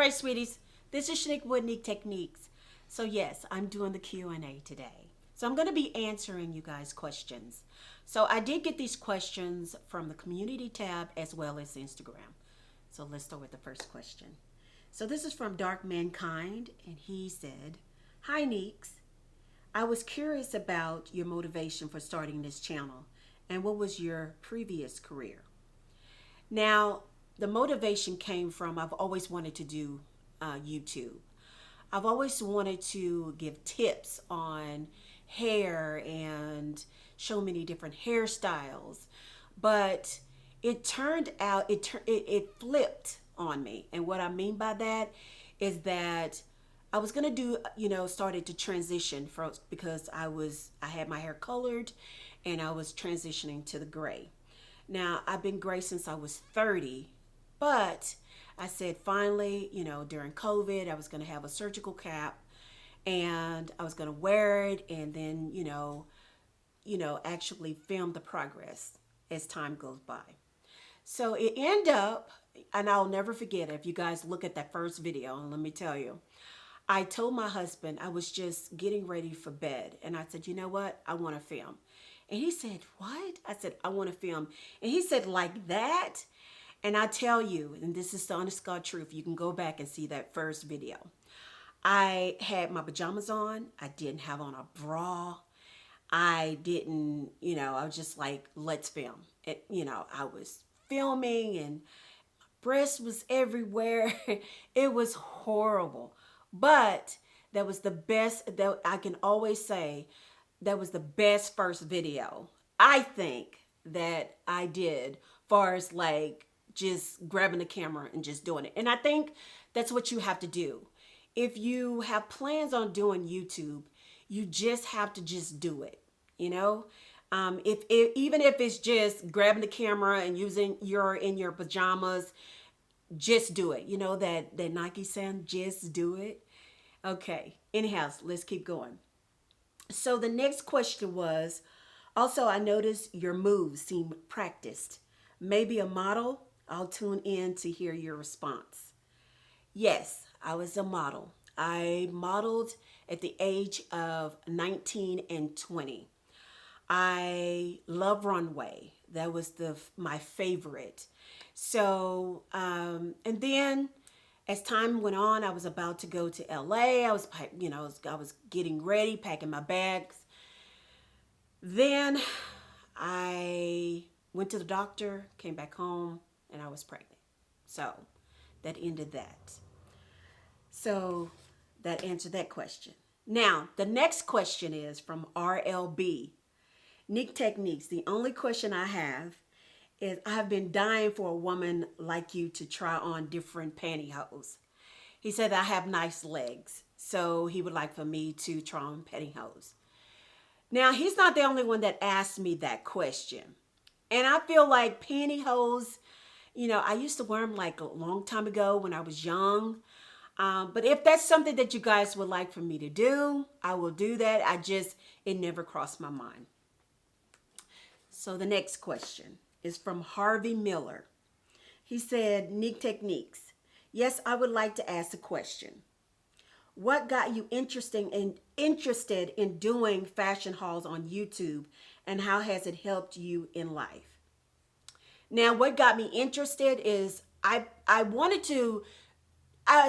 right, sweeties. This is Shanique with NiksTechniks. So yes, I'm doing the Q&A today. So I'm going to be answering you guys' questions. So I did get these questions from the community tab as well as Instagram. So let's start with the first question. So this is from Dark Mankind, and he said, "Hi Niks, I was curious about your motivation for starting this channel and what was your previous career?" Now, the motivation came from I've always wanted to do YouTube. I've always wanted to give tips on hair and show many different hairstyles, but it turned out it flipped on me. And what I mean by that is that I was gonna do, started to transition from because I had my hair colored and I was transitioning to the gray. Now, I've been gray since I was 30, but I said finally, during COVID, I was going to have a surgical cap and I was going to wear it and then, actually film the progress as time goes by. So it ended up, and I'll never forget it, if you guys look at that first video, and let me tell you, I told my husband I was just getting ready for bed and I said, you know what, I want to film. And he said, what? I said, I want to film. And he said, like that? And I tell you, and this is the honest God truth, you can go back and see that first video. I had my pajamas on. I didn't have on a bra. I didn't, I was just like, let's film. I was filming and breast was everywhere. It was horrible. But that was the best, that I can always say, that was the best first video I think that I did, far as like just grabbing the camera and just doing it. And I think that's what you have to do. If you have plans on doing YouTube, you just have to just do it. Even if it's just grabbing the camera and using in your pajamas, just do it. That Nike sound, just do it. Okay. Anyhow, let's keep going. So the next question was, also I noticed your moves seem practiced. Maybe a model? I'll tune in to hear your response. Yes, I was a model. I modeled at the age of 19 and 20. I love runway. That was my favorite. So, and then as time went on, I was about to go to LA. I was getting ready, packing my bags. Then I went to the doctor, came back home, and I was pregnant. So that ended that. So that answered that question. Now, the next question is from RLB. NiksTechniks, the only question I have is I have been dying for a woman like you to try on different pantyhose. He said I have nice legs, so he would like for me to try on pantyhose. Now, he's not the only one that asked me that question. And I feel like pantyhose, I used to wear them like a long time ago when I was young. But if that's something that you guys would like for me to do, I will do that. It never crossed my mind. So the next question is from Harvey Miller. He said, NiksTechniks, yes, I would like to ask a question. What got you interested in doing fashion hauls on YouTube, and how has it helped you in life? Now, what got me interested is I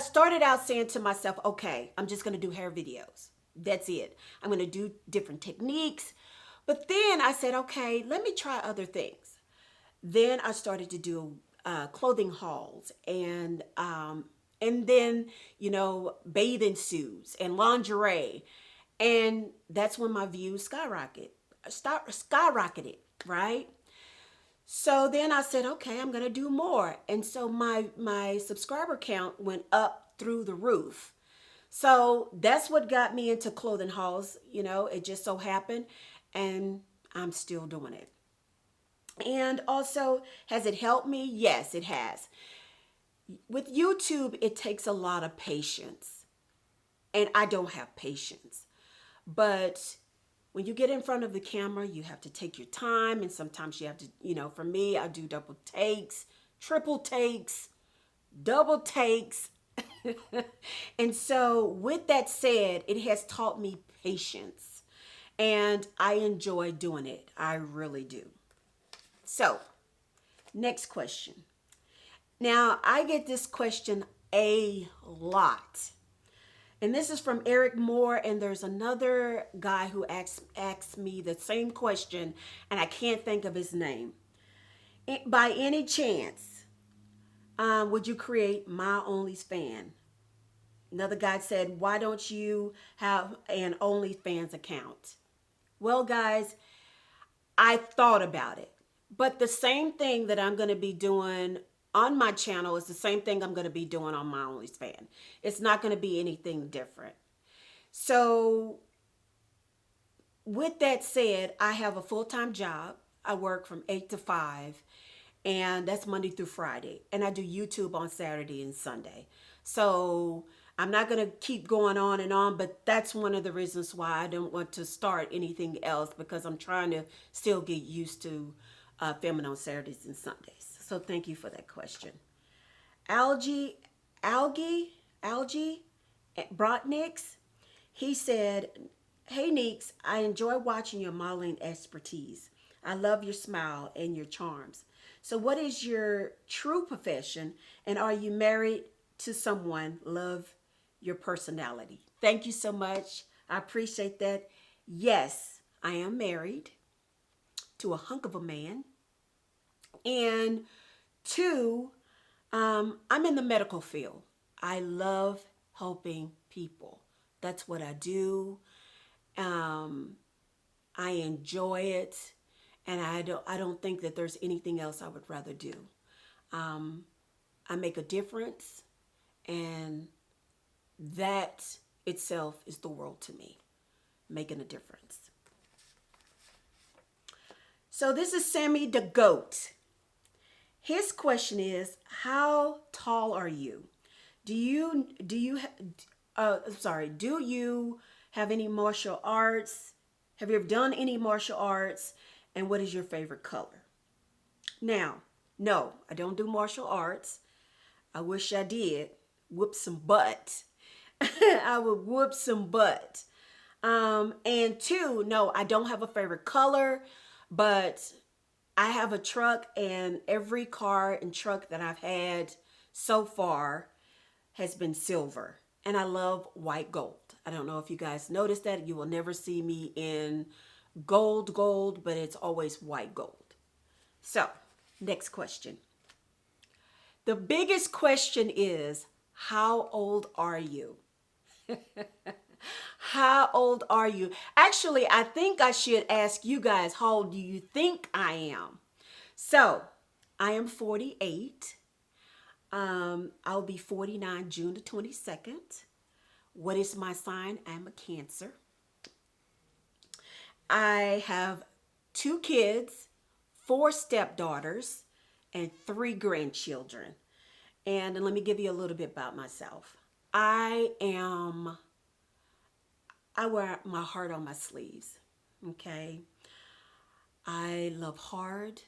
started out saying to myself, okay, I'm just going to do hair videos. That's it. I'm going to do different techniques. But then I said, okay, let me try other things. Then I started to do clothing hauls and then, bathing suits and lingerie. And that's when my views skyrocketed, right? So then I said, okay, I'm going to do more. And so my subscriber count went up through the roof. So that's what got me into clothing hauls. It just so happened, and I'm still doing it. And also, has it helped me? Yes, it has. With YouTube, it takes a lot of patience, and I don't have patience. But when you get in front of the camera, you have to take your time, and sometimes you have to, for me, I do double takes, triple takes, double takes. And so, with that said, it has taught me patience. And I enjoy doing it. I really do. So, next question. Now, I get this question a lot. And this is from Eric Moore, and there's another guy who asked me the same question, and I can't think of his name. By any chance, would you create my OnlyFans? Another guy said, why don't you have an OnlyFans account? Well, guys, I thought about it. But the same thing that I'm going to be doing on my channel is the same thing I'm going to be doing on my OnlyFans. It's not going to be anything different. So, with that said, I have a full-time job. I work from 8 to 5, and that's Monday through Friday. And I do YouTube on Saturday and Sunday. So, I'm not going to keep going on and on, but that's one of the reasons why I don't want to start anything else, because I'm trying to still get used to filming on Saturdays and Sundays. So thank you for that question. Algie Brotniks, he said, hey Niks, I enjoy watching your modeling expertise. I love your smile and your charms. So what is your true profession, and are you married to someone? Love your personality. Thank you so much. I appreciate that. Yes, I am married to a hunk of a man. And two, I'm in the medical field. I love helping people. That's what I do. I enjoy it, and I don't think that there's anything else I would rather do. I make a difference, and that itself is the world to me, making a difference. So this is Sammy the Goat. His question is, how tall are you? Do you have any martial arts? Have you ever done any martial arts? And what is your favorite color? Now, no, I don't do martial arts. I wish I did. Whoop some butt. I would whoop some butt. And two, no, I don't have a favorite color, but I have a truck, and every car and truck that I've had so far has been silver. And I love white gold. I don't know if you guys noticed that. You will never see me in gold, but it's always white gold. So, next question. The biggest question is, how old are you? How old are you? Actually, I think I should ask you guys, how old do you think I am? So, I am 48. I'll be 49 June the 22nd. What is my sign? I'm a Cancer. I have 2 kids, 4 stepdaughters, and 3 grandchildren. And let me give you a little bit about myself. I wear my heart on my sleeves, okay? I love hard.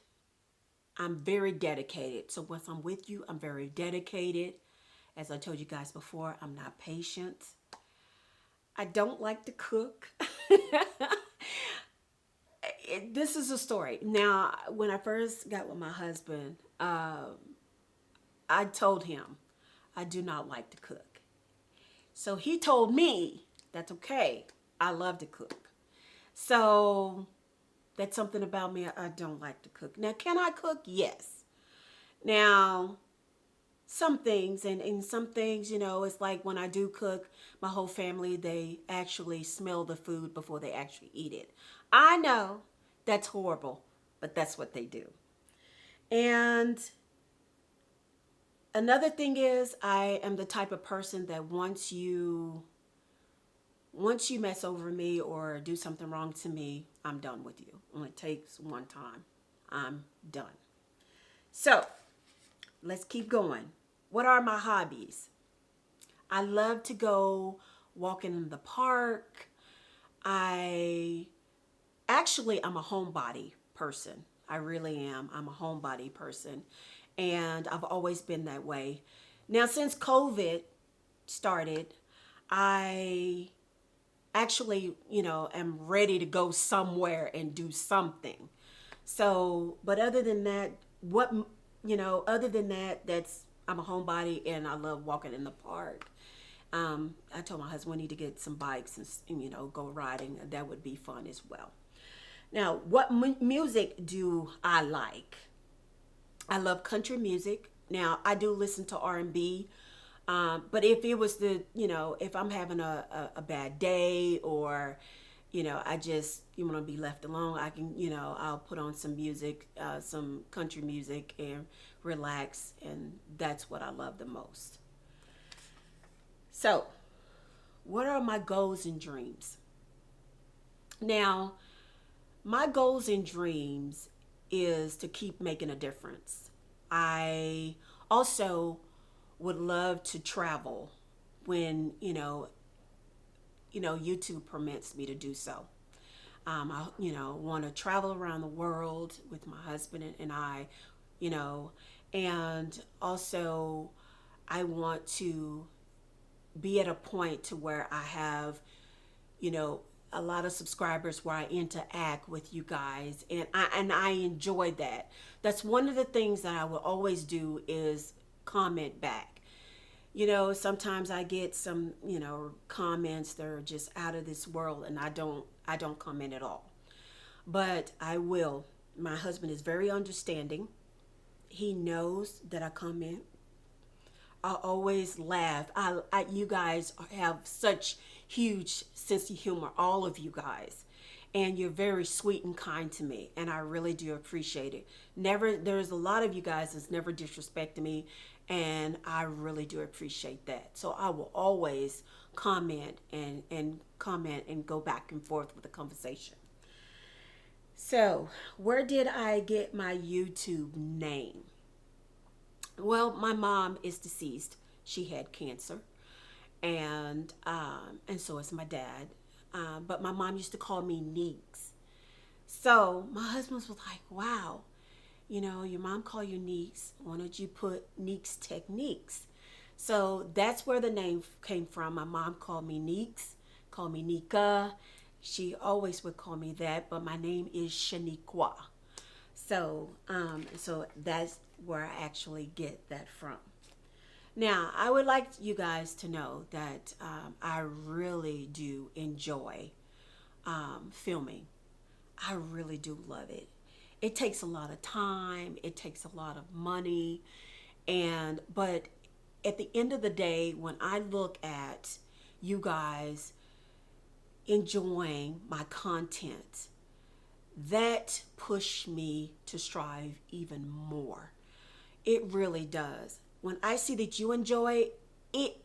I'm very dedicated. So once I'm with you, I'm very dedicated. As I told you guys before, I'm not patient. I don't like to cook. This is a story. Now, when I first got with my husband, I told him I do not like to cook. So he told me that's okay. I love to cook. So that's something about me. I don't like to cook. Now, can I cook? Yes. Now, some things, and some things, you know, it's like when I do cook, my whole family, they actually smell the food before they actually eat it. I know that's horrible, but that's what they do. And another thing is, I am the type of person that once you mess over me or do something wrong to me, I'm done with you. It only takes one time. I'm done. So, let's keep going. What are my hobbies? I love to go walking in the park. I'm a homebody person. I really am. I'm a homebody person. And I've always been that way. Now, since COVID, started, I actually, am ready to go somewhere and do something. So, but other than that, other than that, I'm a homebody and I love walking in the park. I told my husband we need to get some bikes and go riding. That would be fun as well. Now, what music do I like? I love country music. Now, I do listen to R&B. But if it was if I'm having a bad day, or, I just, you want to be left alone, I can, I'll put on some music, some country music, and relax. And that's what I love the most. So, what are my goals and dreams? Now, my goals and dreams is to keep making a difference. I also would love to travel when YouTube permits me to do so. I want to travel around the world with my husband and I, and also I want to be at a point to where I have, a lot of subscribers where I interact with you guys, and I enjoy that. That's one of the things that I will always do is comment back. Sometimes I get some, comments that are just out of this world, and I don't comment at all. But I will. My husband is very understanding. He knows that I comment. I always laugh. You guys have such huge sense of humor, all of you guys. And you're very sweet and kind to me, and I really do appreciate it. There's a lot of you guys that's never disrespected me, and I really do appreciate that. So I will always comment and comment and go back and forth with the conversation. So, where did I get my YouTube name? Well, my mom is deceased. She had cancer, and so is my dad. But my mom used to call me Niks. So my husband was like, "Wow, your mom called you Niks. Why don't you put NiksTechniks?" So that's where the name came from. My mom called me Niks, called me Nika. She always would call me that, but my name is Shaniqua. So that's where I actually get that from. Now, I would like you guys to know that I really do enjoy filming. I really do love it. It takes a lot of time. It takes a lot of money. But at the end of the day, when I look at you guys enjoying my content, that pushed me to strive even more. It really does. When I see that you enjoy it, it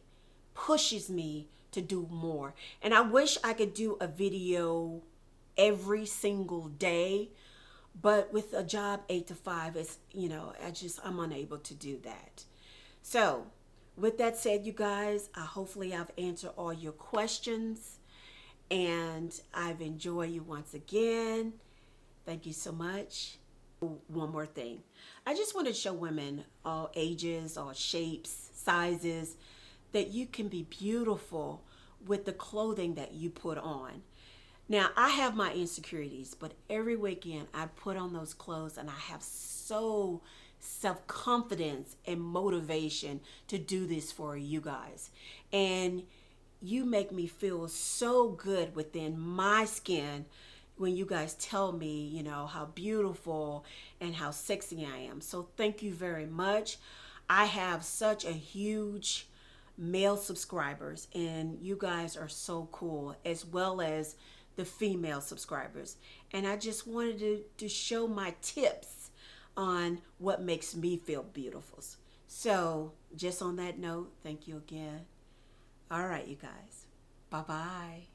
pushes me to do more. And I wish I could do a video every single day, but with a job 8 to 5, I'm unable to do that. So with that said, you guys, hopefully I've answered all your questions, and I've enjoyed you once again. Thank you so much. One more thing. I just want to show women, all ages, all shapes, sizes, that you can be beautiful with the clothing that you put on. Now, I have my insecurities, but every weekend I put on those clothes and I have so self-confidence and motivation to do this for you guys. And you make me feel so good within my skin when you guys tell me, how beautiful and how sexy I am. So thank you very much. I have such a huge male subscribers, and you guys are so cool, as well as the female subscribers. And I just wanted to show my tips on what makes me feel beautiful. So just on that note, thank you again. All right, you guys. Bye-bye.